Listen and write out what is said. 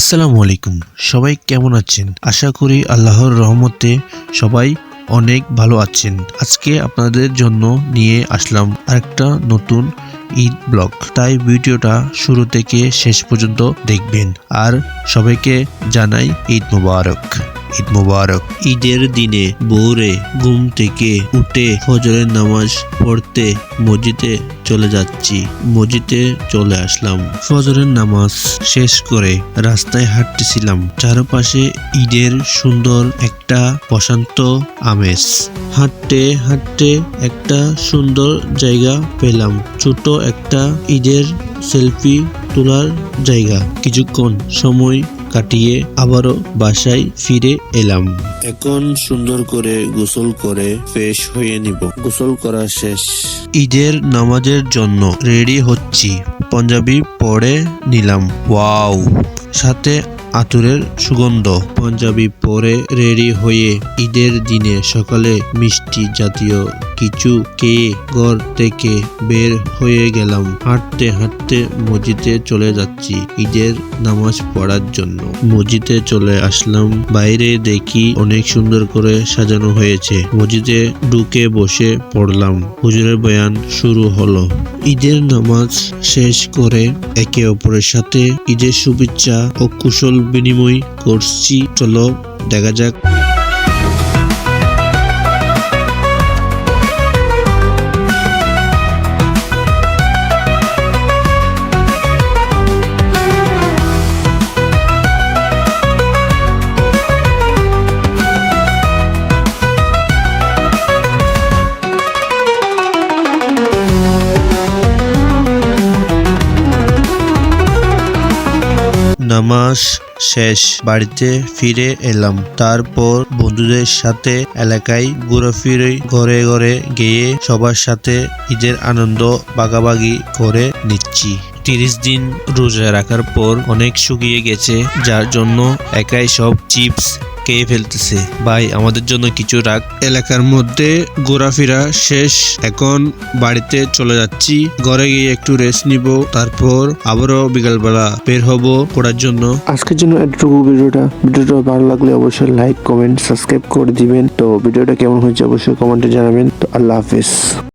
আসসালামু আলাইকুম। সবাই কেমন আছেন? আশা করি আল্লাহর রহমতে সবাই অনেক ভালো আছেন। আজকে আপনাদের জন্য নিয়ে আসলাম আরেকটা নতুন ঈদ ব্লগ। তাই ভিডিওটা শুরু থেকে শেষ পর্যন্ত দেখবেন। আর সবাইকে জানাই ঈদ মোবারক। ঈদ মোবারক। ঈদের দিনে ভোরে ঘুম থেকে উঠে ফজরের নামাজ পড়তে মসজিদে চলে যাচ্ছি। মসজিদে চলে আসলাম। ফজরের নামাজ শেষ করে রাস্তায় হাঁটতেছিলাম। চারপাশে ঈদের সুন্দর একটা প্রশান্ত আমেজ। হাঁটতে হাঁটতে একটা সুন্দর জায়গা পেলাম। ছোট একটা ঈদের সেলফি তোলার জায়গা। কিছুক্ষণ সময় কাটিয়ে আবারও বাসায় ফিরে এলাম। এখন সুন্দর করে গোসল করে ফ্রেশ হয়ে নিব। গোসল করা শেষ। ঈদের নামাজের জন্য রেডি হচ্ছি। পাঞ্জাবি পরে নিলাম। ওয়াও, সাথে আতরের সুগন্ধ। পাঞ্জাবি পরে রেডি হয়ে ঈদের দিনে সকালে মিষ্টি জাতীয় কিছু খেয়ে ঘর থেকে বের হয়ে গেলাম। হাঁটতে হাঁটতে মসজিদে চলে যাচ্ছি ঈদের নামাজ পড়ার জন্য। মসজিদে চলে আসলাম। বাইরে দেখি অনেক সুন্দর করে সাজানো হয়েছে। মসজিদে ঢুকে বসে পড়লাম। হুজুরের বয়ান শুরু হলো। ঈদের নামাজ শেষ করে একে অপরের সাথে ঈদের শুভেচ্ছা ও কুশল বিনিময় করছি। চলো দেখা যাক। নামাজ শেষ, বাড়িতে ফিরে এলাম। তারপর বন্ধুদের সাথে এলাকায় ঘোরাফিরে, ঘরে ঘরে গিয়ে সবার সাথে ঈদের আনন্দ ভাগাভাগি করে নিচ্ছি। 30 দিন রোজা রাখার পর অনেক শুকিয়ে গেছে, যার জন্য একাই সব চিপস খেয়ে ফেলতেছে। ভাই, আমাদের জন্য কিছু রাখ। এলাকার মধ্যে ঘোরাফেরা শেষ। এখন বাড়িতে চলে যাচ্ছি। ঘরে গিয়ে একটু রেস্ট নিব। তারপর আবারও বিকালবেলা বের হব পড়ার জন্য। আজকের জন্য এতটুকু ভিডিওটা ভালো লাগলে অবশ্যই লাইক, কমেন্ট, সাবস্ক্রাইব করে দিবেন। তো ভিডিওটা কেমন হয়েছে অবশ্যই কমেন্টে জানাবেন। তো আল্লাহ হাফেজ।